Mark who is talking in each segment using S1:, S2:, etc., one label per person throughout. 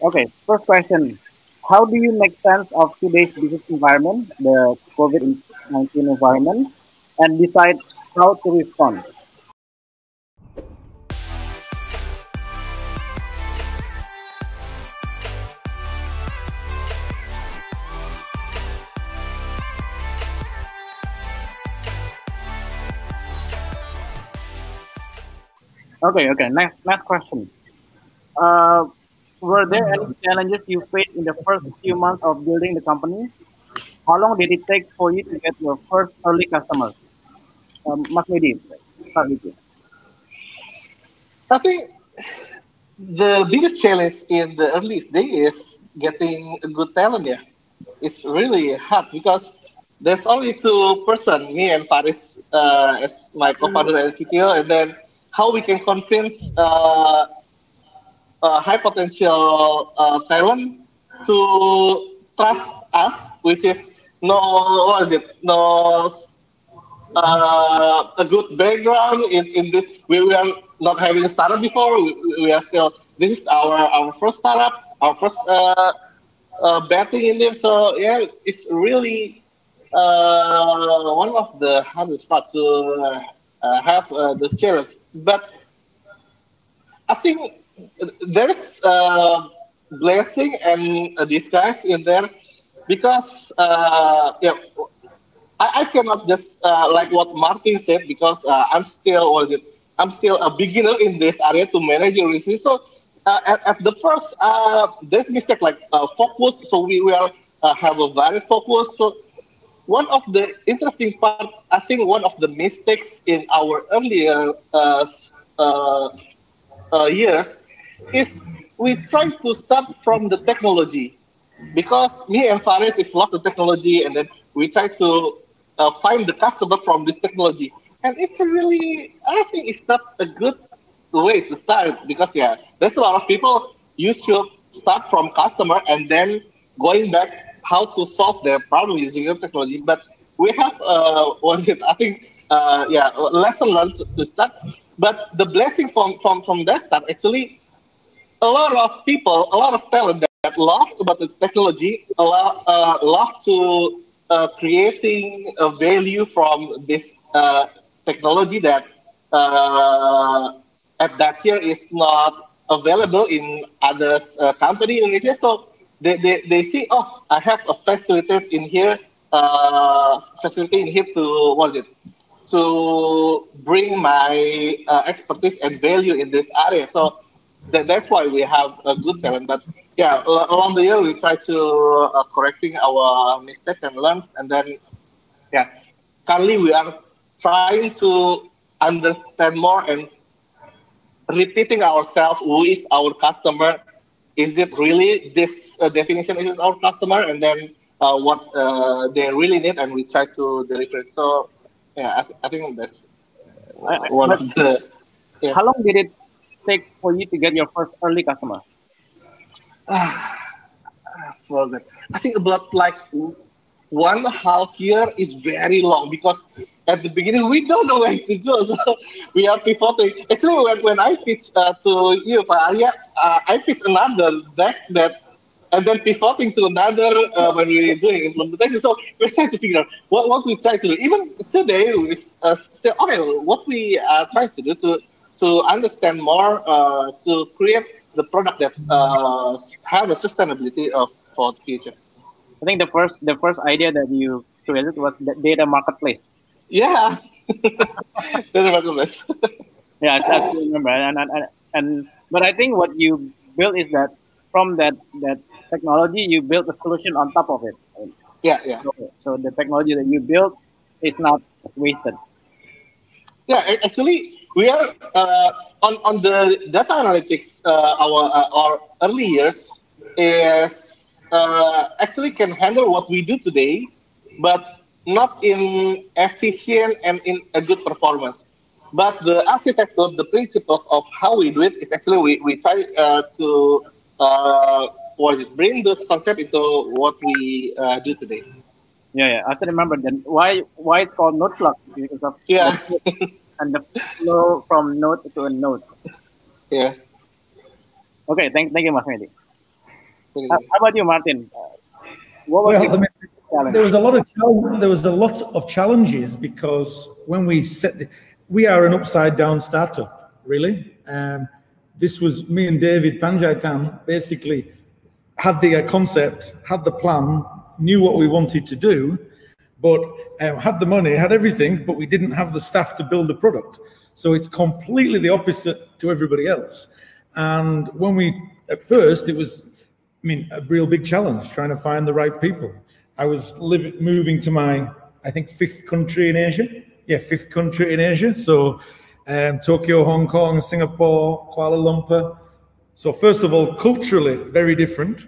S1: Okay, first question. How do you make sense of today's business environment, the COVID-19 environment, and decide how to respond? Okay. Next question. Uh, were there any challenges you faced in the first few months of building the company? How long did it take for you to get your first early customers? Mas Meidy, start with you.
S2: I think the biggest challenge in the early days is getting a good talent. Yeah, it's really hard because there's only two person, me and Paris, as my co-founder and CTO, and then how we can convince high potential talent to trust us, which is no, what is it? No a good background in this. We are not having a startup before. We are still. This is our first startup, our first betting in them. So yeah, it's really one of the hardest parts to have the challenge. But I think there's a blessing and a disguise in there because yeah, I cannot just like what Martyn said because I'm still what is it? I'm still a beginner in this area to manage your research. So at the first, there's mistake like focus. So we are have a very focus. So one of the interesting part, I think one of the mistakes in our earlier years is we try to start from the technology because me and Faris is love the technology, and then we try to find the customer from this technology. And it's a really, I think it's not a good way to start because yeah, there's a lot of people. You should start from customer and then going back how to solve their problem using your technology. But we have what is it? I think yeah, lesson learned to start. But the blessing from that start actually a lot of people, a lot of talent that love about the technology, love to creating a value from this technology that at that year is not available in other company in Indonesia. So they see, oh, I have a facility in here to what is it? To bring my expertise and value in this area. So that's why we have a good talent. But yeah, along the year we try to correcting our mistake and learns, and then yeah, currently we are trying to understand more and repeating ourselves who is our customer. Is it really this definition is our customer, and then what they really need, and we try to deliver it. So yeah, I think that's one
S1: But
S2: of the yeah.
S1: how long did it take for you to get your first early customer?
S2: Forgot. I think about like 1.5 year is very long because at the beginning we don't know where to go, so we are pivoting. Actually, when I pitched to you, Arya, I pitched another deck that, and then pivoting to another when we were doing implementation. So we're trying to figure out what we try to do. Even today, we still okay. What we are trying to do to understand more to create the product that have a sustainability of for the future.
S1: I think the first idea that you created was the data marketplace.
S2: Yeah, that's about the best.
S1: Yeah, I still remember. And but I think what you built is that from that technology you built a solution on top of it.
S2: Yeah, yeah,
S1: So the technology that you built is not wasted.
S2: yeah. Actually, we are on the data analytics. Our early years is actually can handle what we do today, but not in efficient and in a good performance. But the architecture, the principles of how we do it is actually we try to what is it, bring those concepts into what we do today.
S1: Yeah. I still remember then why it's called Nodeflux because of the
S2: Yeah,
S1: and the flow from node to a node.
S2: yeah.
S1: Okay, thank you, Mas Mehdi. How about you, Martyn? What was
S3: Well, I mean,
S1: challenge?
S3: there was a lot of challenges because when we we are an upside down startup, really. This was me and David Panjaitan basically had the concept, had the plan, knew what we wanted to do, but had the money, had everything, but we didn't have the staff to build the product. So it's completely the opposite to everybody else. And when at first, it was, I mean, a real big challenge trying to find the right people. I was moving to my, I think, 5th country in Asia. Yeah, 5th country in Asia. So Tokyo, Hong Kong, Singapore, Kuala Lumpur. So first of all, culturally, very different.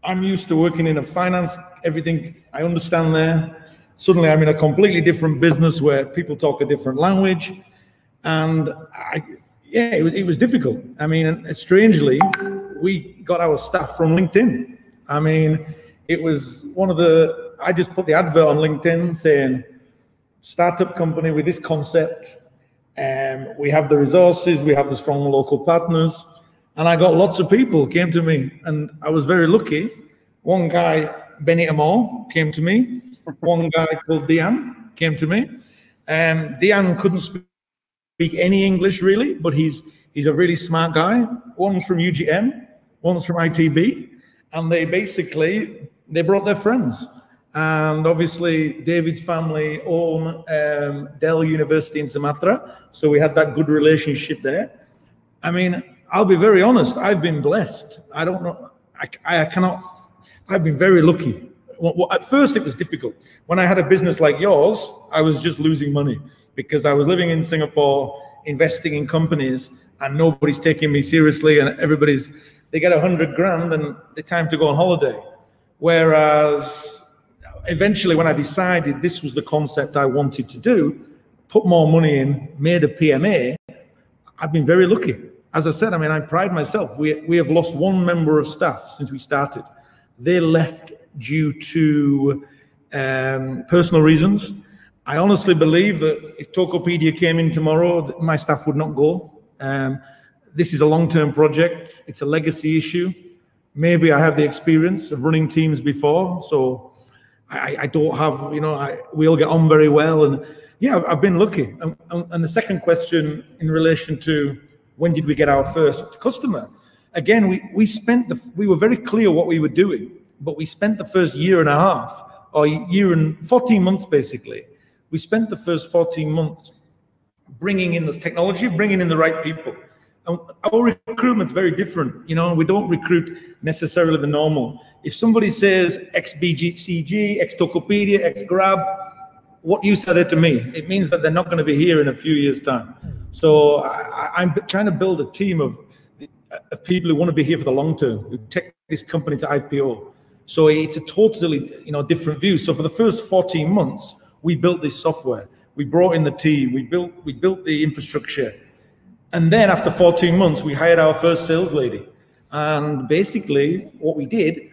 S3: I'm used to working in a finance, everything I understand there. Suddenly I'm in a completely different business where people talk a different language. And it was difficult. I mean, strangely, we got our staff from LinkedIn. I mean, it was I just put the advert on LinkedIn saying, startup company with this concept, we have the resources, we have the strong local partners. And I got lots of people came to me, and I was very lucky. One guy, Benny Amor, came to me. One guy called Dian came to me. Dian couldn't speak any English really, but he's a really smart guy. One's from UGM, one's from ITB, and they brought their friends. And obviously David's family own Dell University in Sumatra, so we had that good relationship there. I mean, I'll be very honest, I've been blessed. I don't know, I've been very lucky. Well, at first it was difficult. When I had a business like yours, I was just losing money because I was living in Singapore, investing in companies, and nobody's taking me seriously, and they get 100 grand and the time to go on holiday. Whereas eventually when I decided this was the concept I wanted to do, put more money in, made a PMA, I've been very lucky. As I said, I mean, I pride myself. We have lost one member of staff since we started. They left due to personal reasons. I honestly believe that if Tokopedia came in tomorrow, my staff would not go. This is a long-term project. It's a legacy issue. Maybe I have the experience of running teams before, so I don't have, we all get on very well. And yeah, I've been lucky. And the second question in relation to when did we get our first customer? Again, we were very clear what we were doing, but we spent the first year and a half, or year and 14 months basically. We spent the first 14 months bringing in the technology, bringing in the right people. And our recruitment's very different. We don't recruit necessarily the normal. If somebody says ex-BGCG, ex-Tokopedia, ex-Grab, what use are they to me? It means that they're not going to be here in a few years' time. So I'm trying to build a team of people who want to be here for the long term, who take this company to IPO. So it's a totally different view. So for the first 14 months, we built this software. We brought in the team. We built the infrastructure. And then after 14 months, we hired our first sales lady. And basically what we did,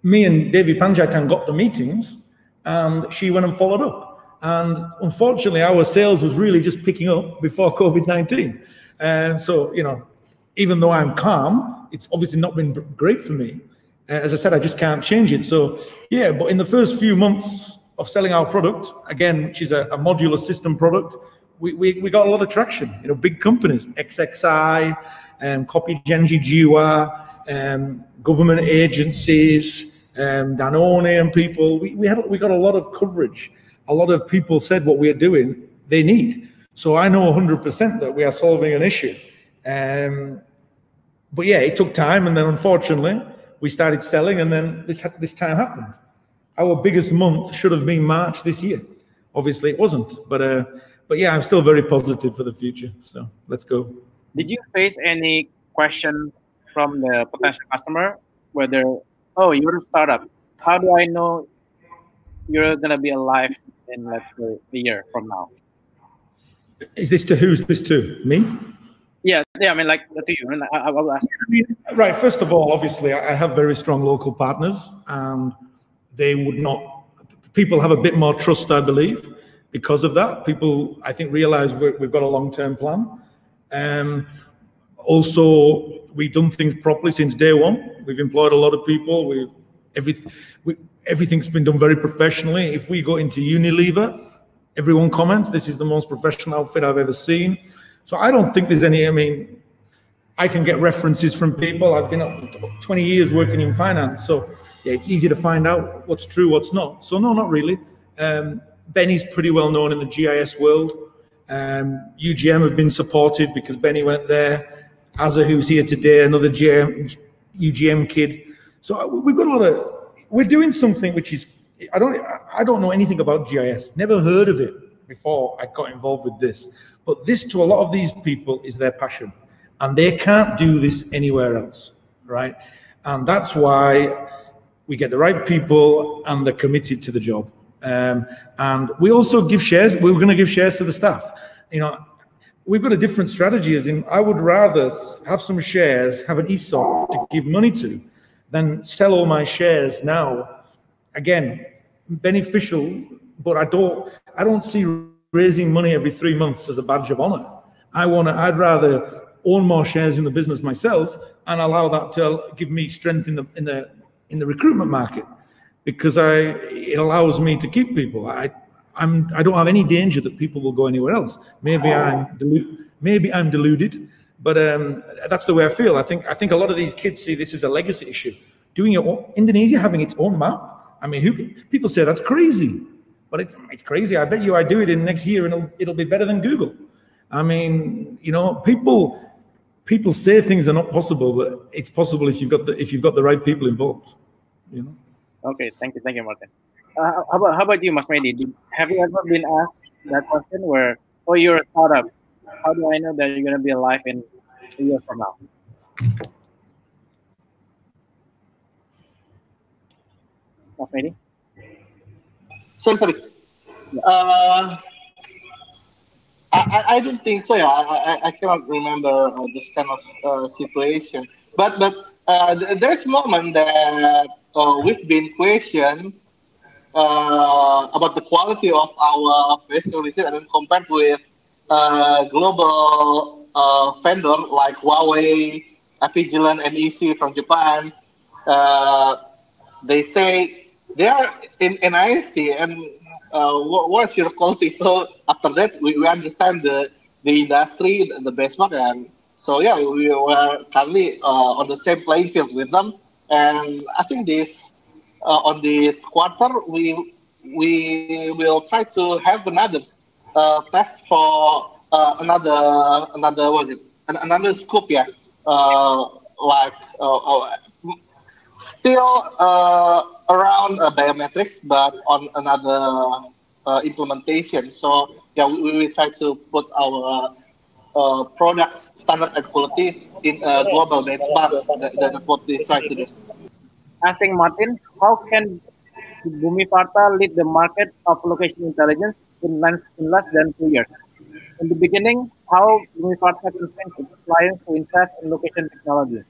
S3: me and David Panjaitan got the meetings, and she went and followed up. And unfortunately, our sales was really just picking up before COVID-19. And so, even though I'm calm, it's obviously not been great for me. As I said, I just can't change it. So yeah, but in the first few months of selling our product, again, which is a modular system product, we got a lot of traction. Big companies, XXI, Copygenji Jiwa, government agencies, Danone and people. We got a lot of coverage. A lot of people said what we are doing, they need. So I know 100% that we are solving an issue. But yeah, it took time, and then unfortunately, we started selling, and then this time happened. Our biggest month should have been March this year. Obviously, it wasn't. But yeah, I'm still very positive for the future. So let's go.
S1: Did you face any question from the potential customer, whether, oh, you're a startup, how do I know you're going to be alive in, let's say, a year from now?
S3: Is this to who's this to? Me?
S1: Yeah, I mean, like, to you. And I will ask you.
S3: Right, first of all, obviously, I have very strong local partners, and they would not, people have a bit more trust, I believe, because of that. People, I think, realize we've got a long-term plan. Also, we've done things properly since day one. We've employed a lot of people. Everything's been done very professionally. If we go into Unilever, everyone comments, this is the most professional outfit I've ever seen. So I don't think there's any, I mean, I can get references from people. I've been up 20 years working in finance. So yeah, it's easy to find out what's true, what's not. So no, not really. Benny's pretty well known in the GIS world. UGM have been supportive because Benny went there. Azza, who's here today, another UGM kid. So we've got a lot of, we're doing something which is, I don't know anything about GIS, never heard of it before I got involved with this. But this, to a lot of these people, is their passion. And they can't do this anywhere else, right? And that's why we get the right people and they're committed to the job. And we also give shares. We're going to give shares to the staff. You know, we've got a different strategy, as in I would rather have some shares, have an ESOP to give money to, than sell all my shares now. Again, beneficial, but I don't see raising money every 3 months as a badge of honor. I'd rather own more shares in the business myself and allow that to give me strength in the recruitment market, because it allows me to keep people. I don't have any danger that people will go anywhere else. Maybe I'm deluded, but that's the way I feel. I think a lot of these kids see this as a legacy issue. Indonesia having its own map. I mean, people say that's crazy, but it's crazy. I bet you I do it in next year and it'll be better than Google. I mean, you know, people say things are not possible, but it's possible if you've got the right people involved. You know.
S1: Okay, thank you, Martyn. How about you, Mas Meidy? Have you ever been asked that question where, oh, you're a startup, how do I know that you're going to be alive in a year from now? Mas Meidy?
S2: Sorry. Yeah. I don't think so. Yeah, I cannot remember this kind of situation. But there's a moment that we've been questioned about the quality of our facilities and then compared with global vendor like Huawei, Vigilant, and EC from Japan. They say they are in IST and what's your quality? So after that, we understand the industry, the benchmark, and so yeah, we were currently on the same playing field with them. And I think on this quarter, we will try to have another test for another what is it? Another scope, yeah, like still around biometrics, but on another implementation. So yeah, we will try to put our product standard and quality in a global benchmark. That's what we try to do.
S1: Asking Martyn, how can Bhumi Varta lead the market of location intelligence in less than 2 years? In the beginning, how Bhumi Varta convinced its clients to invest in location technology?